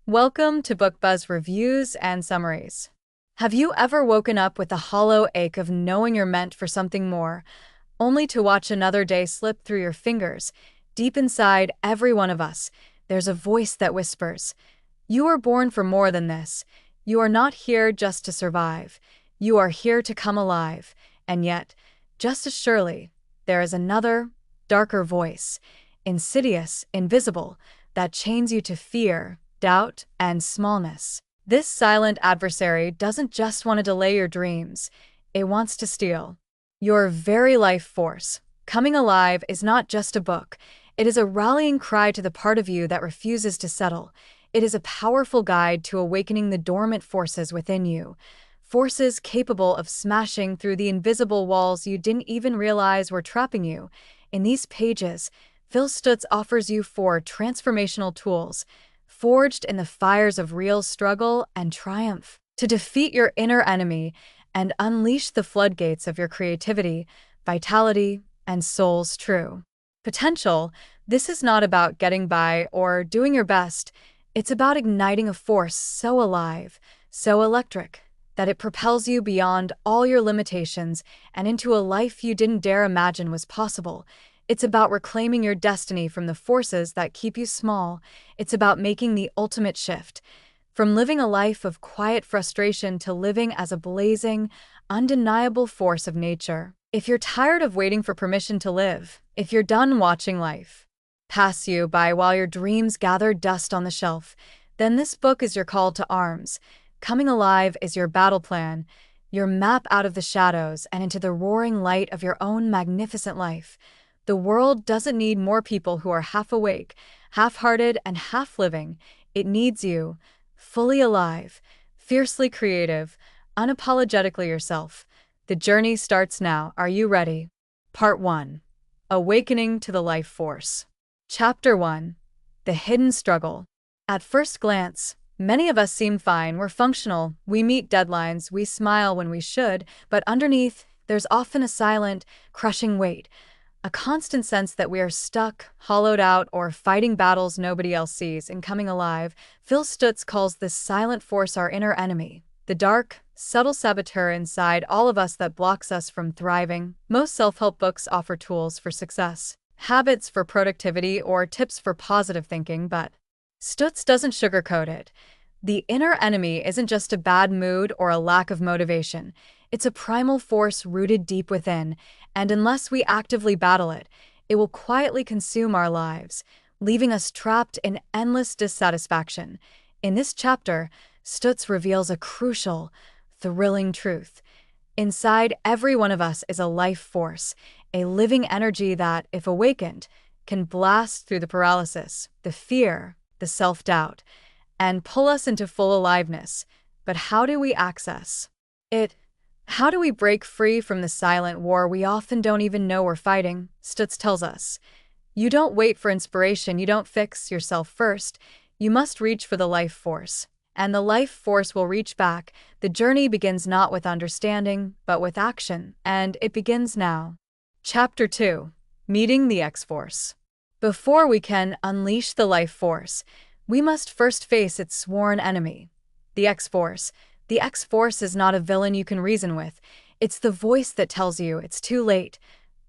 Welcome to BookBuzz Reviews and Summaries. Have you ever woken up with the hollow ache of knowing you're meant for something more, only to watch another day slip through your fingers? Deep inside every one of us, there's a voice that whispers, "You were born for more than this. You are not here just to survive. You are here to come alive." And yet, just as surely, there is another, darker voice, insidious, invisible, that chains you to fear, doubt, and smallness. This silent adversary doesn't just want to delay your dreams, it wants to steal your very life force. Coming Alive is not just a book, it is a rallying cry to the part of you that refuses to settle. It is a powerful guide to awakening the dormant forces within you, forces capable of smashing through the invisible walls you didn't even realize were trapping you. In these pages, Phil Stutz offers you 4 transformational tools, forged in the fires of real struggle and triumph, to defeat your inner enemy and unleash the floodgates of your creativity, vitality, and soul's true potential. This is not about getting by or doing your best. It's about igniting a force so alive, so electric, that it propels you beyond all your limitations and into a life you didn't dare imagine was possible. It's about reclaiming your destiny from the forces that keep you small. It's about making the ultimate shift, from living a life of quiet frustration to living as a blazing, undeniable force of nature. If you're tired of waiting for permission to live, if you're done watching life pass you by while your dreams gather dust on the shelf, then this book is your call to arms. Coming Alive is your battle plan, your map out of the shadows and into the roaring light of your own magnificent life. The world doesn't need more people who are half awake, half-hearted, and half-living. It needs you, fully alive, fiercely creative, unapologetically yourself. The journey starts now. Are you ready? Part 1. Awakening to the Life Force. Chapter 1. The Hidden Struggle. At first glance, many of us seem fine. We're functional, we meet deadlines, we smile when we should, but underneath, there's often a silent, crushing weight. A constant sense that we are stuck, hollowed out, or fighting battles nobody else sees. In Coming Alive, Phil Stutz calls this silent force our inner enemy, the dark, subtle saboteur inside all of us that blocks us from thriving. Most self-help books offer tools for success, habits for productivity, or tips for positive thinking, but Stutz doesn't sugarcoat it. The inner enemy isn't just a bad mood or a lack of motivation. It's a primal force rooted deep within, and unless we actively battle it, it will quietly consume our lives, leaving us trapped in endless dissatisfaction. In this chapter, Stutz reveals a crucial, thrilling truth. Inside every one of us is a life force, a living energy that, if awakened, can blast through the paralysis, the fear, the self-doubt, and pull us into full aliveness. But how do we access it? How do we break free from the silent war we often don't even know we're fighting? Stutz tells us, you don't wait for inspiration, you don't fix yourself first, you must reach for the life force. And the life force will reach back. The journey begins not with understanding, but with action, and it begins now. Chapter 2. Meeting the X-Force. Before we can unleash the life force, we must first face its sworn enemy, the X-Force. The X-Force is not a villain you can reason with. It's the voice that tells you it's too late,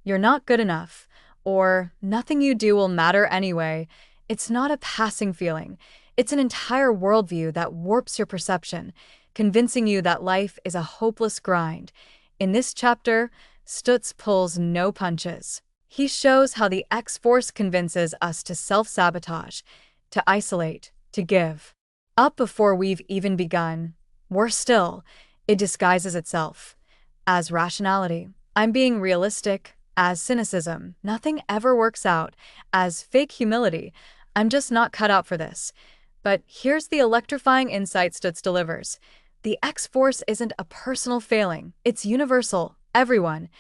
you're not good enough, or nothing you do will matter anyway. It's not a passing feeling. It's an entire worldview that warps your perception, convincing you that life is a hopeless grind. In this chapter, Stutz pulls no punches. He shows how the X-Force convinces us to self-sabotage, to isolate, to give up before we've even begun. Worse still, it disguises itself as rationality. I'm being realistic, as cynicism. Nothing ever works out, as fake humility. I'm just not cut out for this. But here's the electrifying insight Stutz delivers. The X-Force isn't a personal failing. It's universal. Everyone,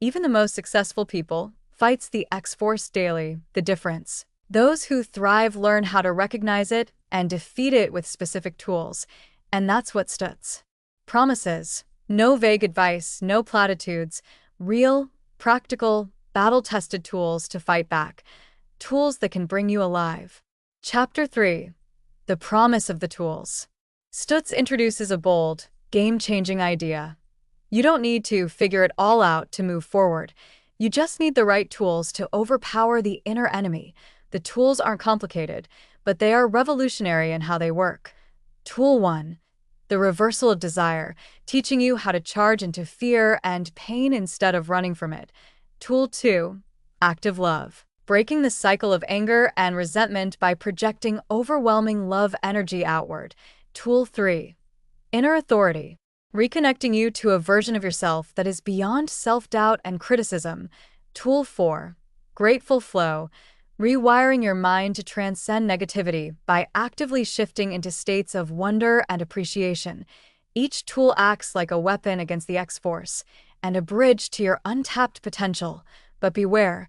even the most successful people, fights the X-Force daily. The difference: those who thrive learn how to recognize it and defeat it with specific tools. And that's what Stutz promises. No vague advice, no platitudes, real, practical, battle-tested tools to fight back. Tools that can bring you alive. Chapter 3. The promise of the tools. Stutz introduces a bold, game-changing idea. You don't need to figure it all out to move forward. You just need the right tools to overpower the inner enemy. The tools aren't complicated, but they are revolutionary in how they work. Tool 1. The reversal of desire, teaching you how to charge into fear and pain instead of running from it. Tool 2. Active love, breaking the cycle of anger and resentment by projecting overwhelming love energy outward. Tool 3. Inner authority, reconnecting you to a version of yourself that is beyond self-doubt and criticism. Tool 4. Grateful flow, rewiring your mind to transcend negativity by actively shifting into states of wonder and appreciation. Each tool acts like a weapon against the X-Force and a bridge to your untapped potential. But beware,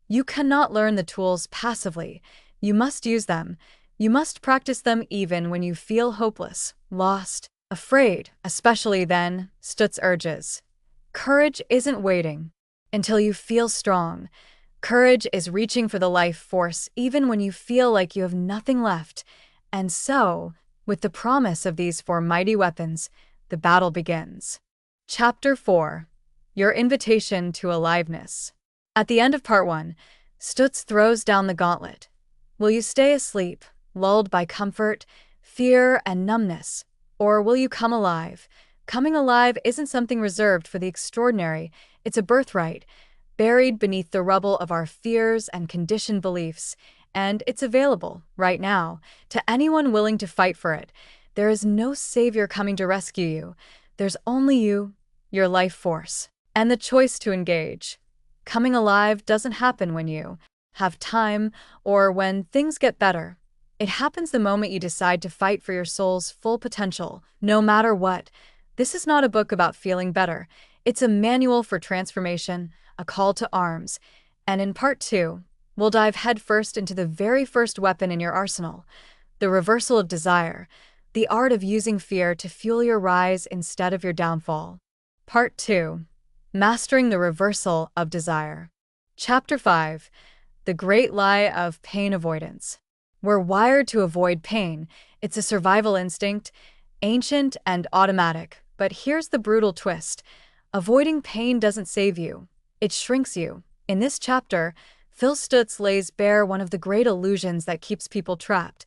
you cannot learn the tools passively. You must use them. You must practice them even when you feel hopeless, lost, afraid, especially then, Stutz urges. Courage isn't waiting until you feel strong. Courage is reaching for the life force even when you feel like you have nothing left. And so, with the promise of these 4 mighty weapons, the battle begins. Chapter 4. Your invitation to aliveness. At the end of Part 1, Stutz throws down the gauntlet. Will you stay asleep, lulled by comfort, fear, and numbness? Or will you come alive? Coming alive isn't something reserved for the extraordinary, it's a birthright, buried beneath the rubble of our fears and conditioned beliefs, and it's available, right now, to anyone willing to fight for it. There is no savior coming to rescue you. There's only you, your life force, and the choice to engage. Coming alive doesn't happen when you have time or when things get better. It happens the moment you decide to fight for your soul's full potential, no matter what. This is not a book about feeling better. It's a manual for transformation, a call to arms. And in Part 2, we'll dive headfirst into the very first weapon in your arsenal, the reversal of desire, the art of using fear to fuel your rise instead of your downfall. Part 2. Mastering the reversal of desire. Chapter 5. The great lie of pain avoidance. We're wired to avoid pain. It's a survival instinct, ancient and automatic. But here's the brutal twist. Avoiding pain doesn't save you. It shrinks you. In this chapter, Phil Stutz lays bare one of the great illusions that keeps people trapped.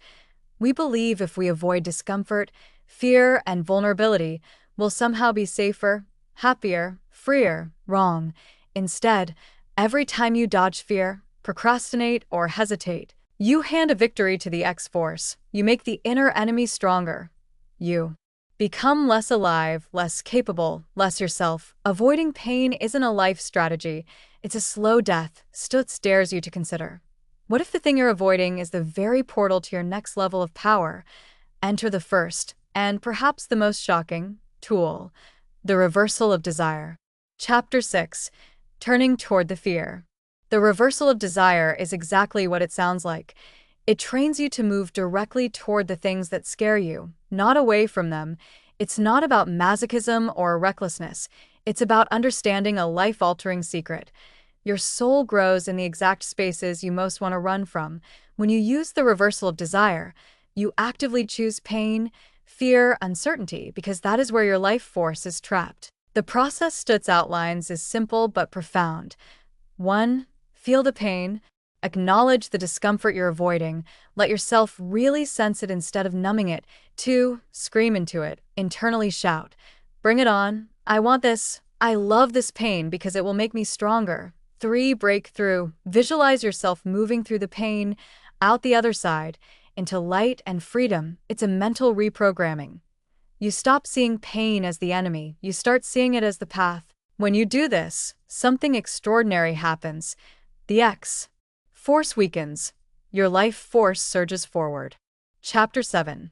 We believe if we avoid discomfort, fear, and vulnerability, we'll somehow be safer, happier, freer. Wrong. Instead, every time you dodge fear, procrastinate, or hesitate, you hand a victory to the X-Force. You make the inner enemy stronger. You become less alive, less capable, less yourself. Avoiding pain isn't a life strategy. It's a slow death Stutz dares you to consider. What if the thing you're avoiding is the very portal to your next level of power? Enter the first, and perhaps the most shocking, tool, the reversal of desire. Chapter 6. Turning toward the fear. The reversal of desire is exactly what it sounds like. It trains you to move directly toward the things that scare you, not away from them. It's not about masochism or recklessness. It's about understanding a life-altering secret. Your soul grows in the exact spaces you most want to run from. When you use the reversal of desire, you actively choose pain, fear, uncertainty, because that is where your life force is trapped. The process Stutz outlines is simple but profound. 1. Feel the pain. Acknowledge the discomfort you're avoiding. Let yourself really sense it instead of numbing it. 2. Scream into it. Internally shout. Bring it on. I want this. I love this pain because it will make me stronger. 3. Break through. Visualize yourself moving through the pain, out the other side, into light and freedom. It's a mental reprogramming. You stop seeing pain as the enemy. You start seeing it as the path. When you do this, something extraordinary happens. The X-Force weakens. Your life force surges forward. Chapter 7.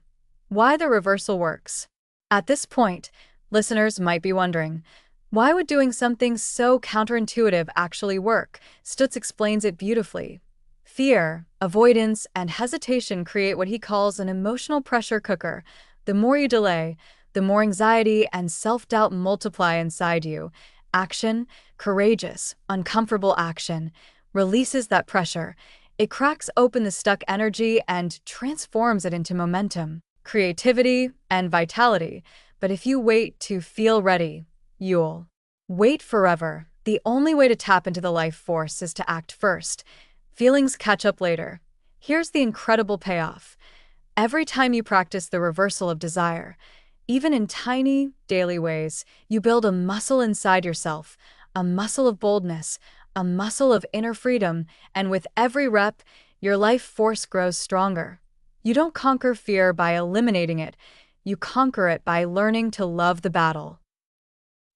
Why the reversal works. At this point, listeners might be wondering, why would doing something so counterintuitive actually work? Stutz explains it beautifully. Fear, avoidance, and hesitation create what he calls an emotional pressure cooker. The more you delay, the more anxiety and self-doubt multiply inside you. Action, courageous, uncomfortable action, releases that pressure. It cracks open the stuck energy and transforms it into momentum, creativity, and vitality. But if you wait to feel ready, you'll wait forever. The only way to tap into the life force is to act first. Feelings catch up later. Here's the incredible payoff. Every time you practice the reversal of desire, even in tiny, daily ways, you build a muscle inside yourself, a muscle of boldness, a muscle of inner freedom, and with every rep, your life force grows stronger. You don't conquer fear by eliminating it, you conquer it by learning to love the battle.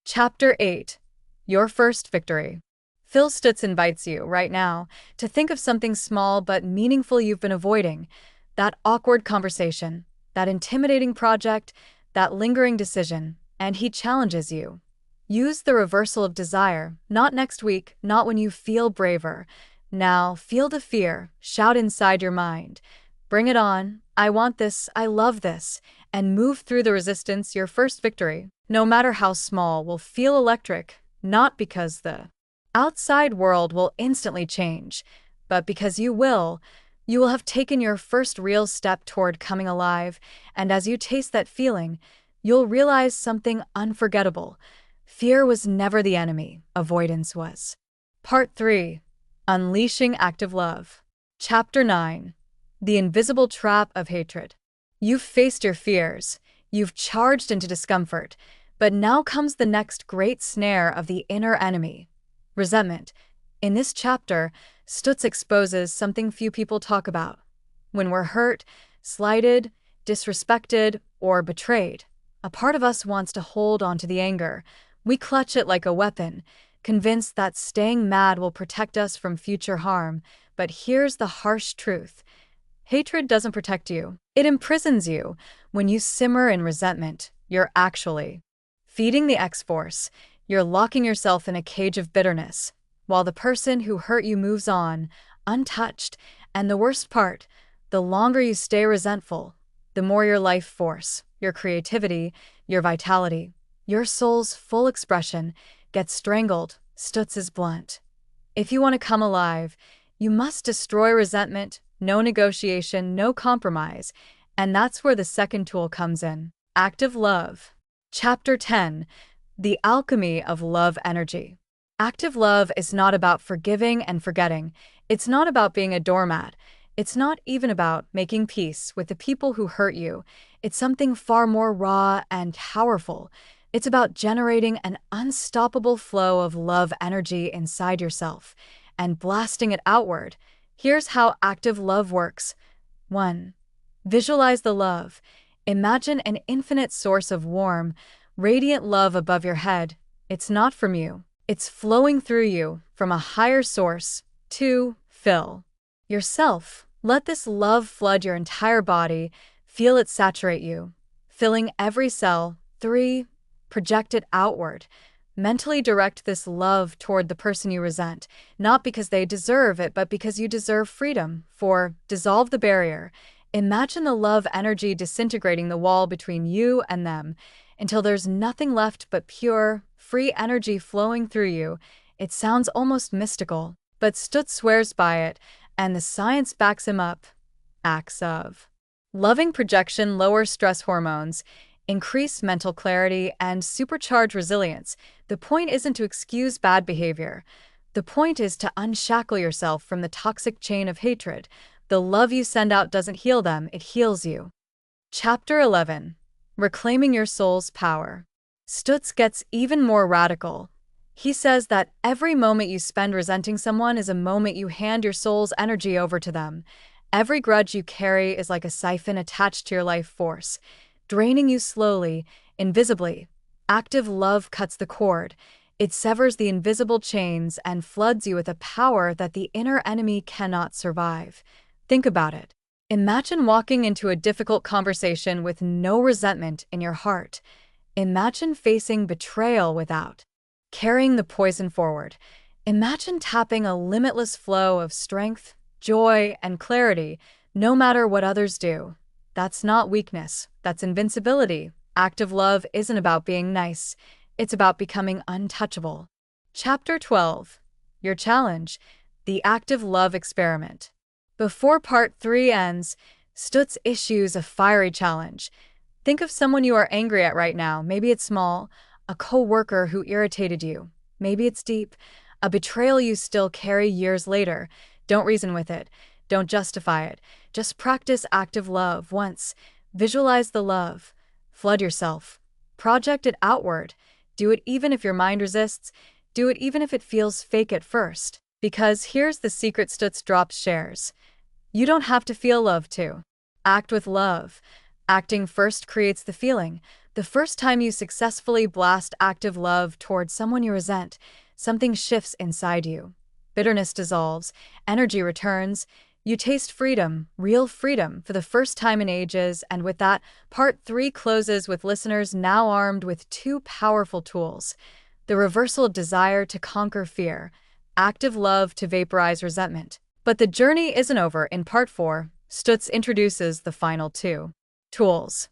Chapter 8. Your First Victory. Phil Stutz invites you, right now, to think of something small but meaningful you've been avoiding. That awkward conversation, that intimidating project, that lingering decision, and he challenges you. Use the reversal of desire, not next week, not when you feel braver. Now, feel the fear, shout inside your mind. Bring it on, I want this, I love this, and move through the resistance. Your first victory, no matter how small, will feel electric, not because the outside world will instantly change, but because you will. You will have taken your first real step toward coming alive, and as you taste that feeling, you'll realize something unforgettable. Fear was never the enemy, avoidance was. Part 3. Unleashing Active Love. Chapter 9. The Invisible Trap of Hatred. You've faced your fears, you've charged into discomfort, but now comes the next great snare of the inner enemy: resentment. In this chapter, Stutz exposes something few people talk about. When we're hurt, slighted, disrespected, or betrayed, a part of us wants to hold on to the anger. We clutch it like a weapon, convinced that staying mad will protect us from future harm. But here's the harsh truth. Hatred doesn't protect you. It imprisons you. When you simmer in resentment, you're actually feeding the X-Force. You're locking yourself in a cage of bitterness, while the person who hurt you moves on, untouched. And the worst part, the longer you stay resentful, the more your life force, your creativity, your vitality, your soul's full expression gets strangled. Stutz is blunt. If you want to come alive, you must destroy resentment, no negotiation, no compromise. And that's where the second tool comes in: active love. Chapter 10. The Alchemy of Love Energy. Active love is not about forgiving and forgetting. It's not about being a doormat. It's not even about making peace with the people who hurt you. It's something far more raw and powerful. It's about generating an unstoppable flow of love energy inside yourself and blasting it outward. Here's how active love works. 1. Visualize the love. Imagine an infinite source of warm, radiant love above your head. It's not from you. It's flowing through you from a higher source. 2. Fill yourself. Let this love flood your entire body. Feel it saturate you, filling every cell. 3. Project it outward. Mentally direct this love toward the person you resent, not because they deserve it, but because you deserve freedom. 4. Dissolve the barrier. Imagine the love energy disintegrating the wall between you and them until there's nothing left but pure, free energy flowing through you. It sounds almost mystical, but Stutz swears by it, and the science backs him up. Acts of loving projection lower stress hormones, increase mental clarity, and supercharge resilience. The point isn't to excuse bad behavior. The point is to unshackle yourself from the toxic chain of hatred. The love you send out doesn't heal them, it heals you. Chapter 11. Reclaiming your soul's power. Stutz gets even more radical. He says that every moment you spend resenting someone is a moment you hand your soul's energy over to them. Every grudge you carry is like a siphon attached to your life force, draining you slowly, invisibly. Active love cuts the cord. It severs the invisible chains and floods you with a power that the inner enemy cannot survive. Think about it. Imagine walking into a difficult conversation with no resentment in your heart. Imagine facing betrayal without carrying the poison forward. Imagine tapping a limitless flow of strength, joy, and clarity, no matter what others do. That's not weakness, that's invincibility. Active love isn't about being nice, it's about becoming untouchable. Chapter 12. Your Challenge. The Active Love Experiment. Before part 3 ends, Stutz issues a fiery challenge. Think of someone you are angry at right now. Maybe it's small, a co-worker who irritated you. Maybe it's deep, a betrayal you still carry years later. Don't reason with it. Don't justify it. Just practice active love once. Visualize the love. Flood yourself. Project it outward. Do it even if your mind resists. Do it even if it feels fake at first. Because here's the secret Stutz drops shares. You don't have to feel love to act with love. Acting first creates the feeling. The first time you successfully blast active love towards someone you resent, something shifts inside you. Bitterness dissolves, energy returns. You taste freedom, real freedom, for the first time in ages, and with that, part 3 closes with listeners now armed with 2 powerful tools. The reversal of desire to conquer fear, active love to vaporize resentment. But the journey isn't over. In part 4, Stutz introduces the final 2 tools.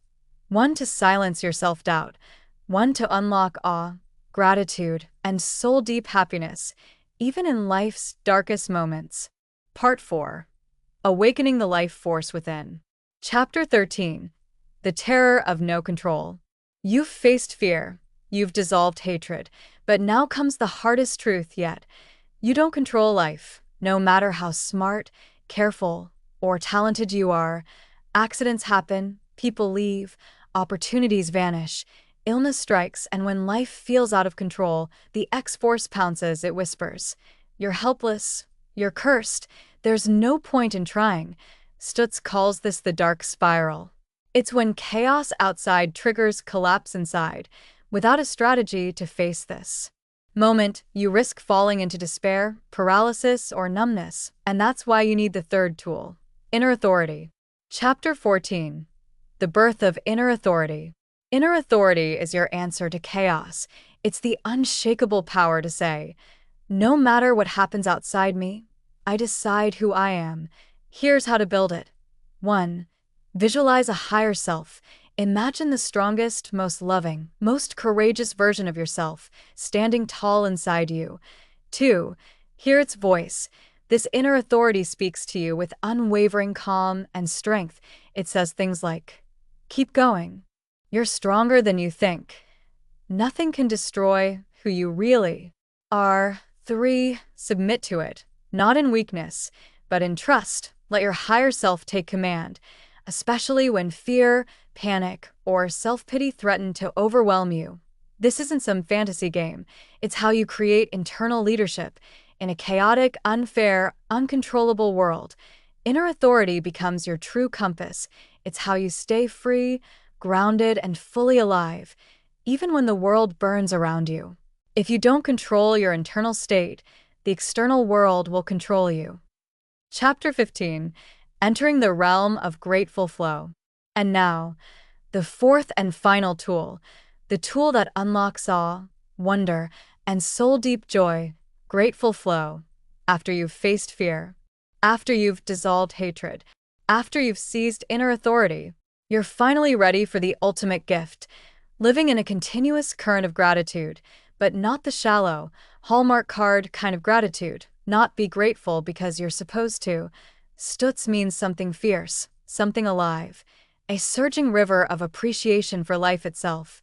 1 to silence your self-doubt, 1 to unlock awe, gratitude, and soul-deep happiness, even in life's darkest moments. Part 4. Awakening the Life Force Within. Chapter 13. The Terror of No Control. You've faced fear, you've dissolved hatred, but now comes the hardest truth yet. You don't control life. No matter how smart, careful, or talented you are, accidents happen, people leave, opportunities vanish, illness strikes, and when life feels out of control, the X-Force pounces. It whispers, "You're helpless. You're cursed. There's no point in trying." Stutz calls this the dark spiral. It's when chaos outside triggers collapse inside. Without a strategy to face this moment, you risk falling into despair, paralysis, or numbness, and that's why you need the third tool, inner authority. Chapter 14. The Birth of Inner Authority. Inner authority is your answer to chaos. It's the unshakable power to say, "No matter what happens outside me, I decide who I am." Here's how to build it. 1. Visualize a higher self. Imagine the strongest, most loving, most courageous version of yourself, standing tall inside you. 2. Hear its voice. This inner authority speaks to you with unwavering calm and strength. It says things like, "Keep going. You're stronger than you think. Nothing can destroy who you really are." 3. Submit to it, not in weakness, but in trust. Let your higher self take command, especially when fear, panic, or self-pity threaten to overwhelm you. This isn't some fantasy game. It's how you create internal leadership in a chaotic, unfair, uncontrollable world. Inner authority becomes your true compass. It's how you stay free, grounded, and fully alive, even when the world burns around you. If you don't control your internal state, the external world will control you. Chapter 15. Entering the Realm of Grateful Flow. And now, the fourth and final tool, the tool that unlocks awe, wonder, and soul-deep joy, grateful flow. After you've faced fear, after you've dissolved hatred, after you've seized inner authority, you're finally ready for the ultimate gift, living in a continuous current of gratitude, but not the shallow, Hallmark card kind of gratitude, not be grateful because you're supposed to. Stutz means something fierce, something alive, a surging river of appreciation for life itself.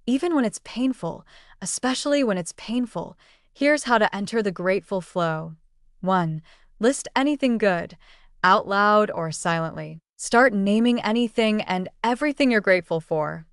Even when it's painful, especially when it's painful, here's how to enter the grateful flow. 1. List anything good, out loud or silently. Start naming anything and everything you're grateful for.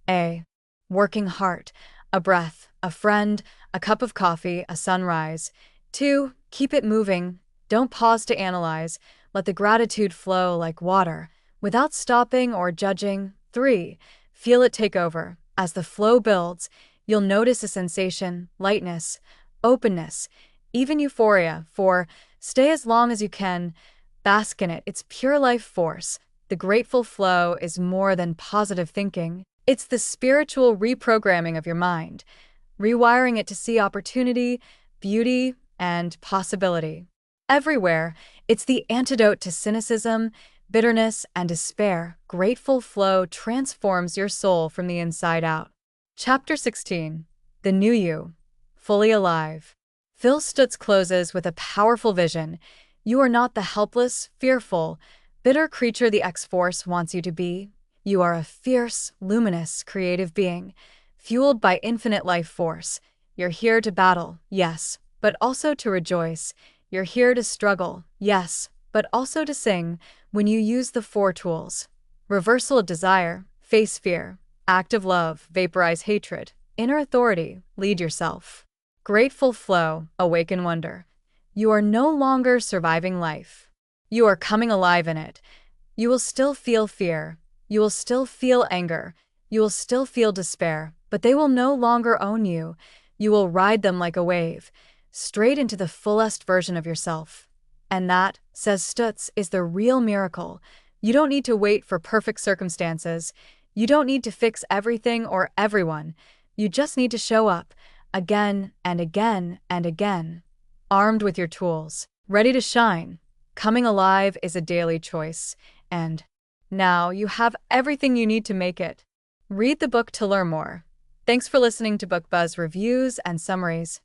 A. Working heart, a breath, a friend, a cup of coffee, a sunrise. 2. Keep it moving. Don't pause to analyze. Let the gratitude flow like water, without stopping or judging. 3. Feel it take over. As the flow builds, you'll notice a sensation, lightness, openness, even euphoria. 4. Stay as long as you can. Bask in it. It's pure life force. The grateful flow is more than positive thinking. It's the spiritual reprogramming of your mind, rewiring it to see opportunity, beauty, and possibility everywhere. It's the antidote to cynicism, bitterness, and despair. Grateful flow transforms your soul from the inside out. Chapter 16. The New You. Fully Alive. Phil Stutz closes with a powerful vision. You are not the helpless, fearful, bitter creature the X-Force wants you to be. You are a fierce, luminous, creative being, fueled by infinite life force. You're here to battle, yes, but also to rejoice. You're here to struggle, yes, but also to sing when you use the four tools. Reversal of desire, face fear. Active love, vaporize hatred. Inner authority, lead yourself. Grateful flow, awaken wonder. You are no longer surviving life. You are coming alive in it. You will still feel fear. You will still feel anger. You will still feel despair, but they will no longer own you. You will ride them like a wave, straight into the fullest version of yourself. And that, says Stutz, is the real miracle. You don't need to wait for perfect circumstances. You don't need to fix everything or everyone. You just need to show up, again and again and again. Armed with your tools, ready to shine. Coming alive is a daily choice, and now you have everything you need to make it. Read the book to learn more. Thanks for listening to Book Buzz reviews and summaries.